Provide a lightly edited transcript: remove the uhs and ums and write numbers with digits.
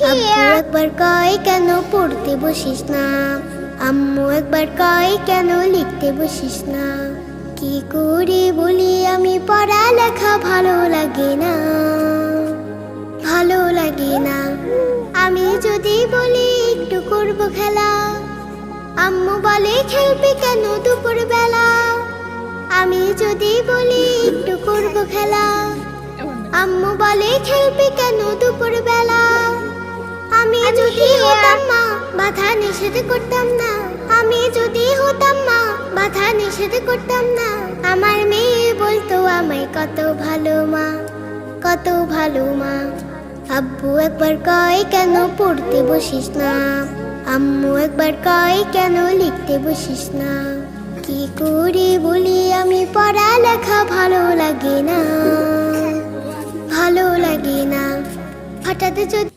আব্বু একবার কয় কেন পড়তে বসিস না, আম্মু একবার কয় কেন লিখতে বসিস না। কি করে বলি আমি পড়ালেখা ভালো লাগে না, ভালো লাগে না। আমি যদি বলি একটু করব খেলা, আম্মু বলে খেলবি কেন দুপুর বেলা। আমি যদি বলি একটু করব খেলা, আম্মু বলে খেলবি কেন দুপুর বেলা। আমি যদি হতাম মা বাধা নিষেধ করতাম না, আমি যদি হতাম মা বাধা নিষেধ করতাম না। আমার মেয়ে বলতো আমায় কত ভালো মা, কত ভালো মা। আব্বু একবার কয় কেন পড়তে বসিস না, আম্মু একবার কয় কেন লিখতে বসিস না। কি করে বলি আমি পড়ালেখা ভালো লাগে না, ভালো লাগে না। হঠাৎ যদি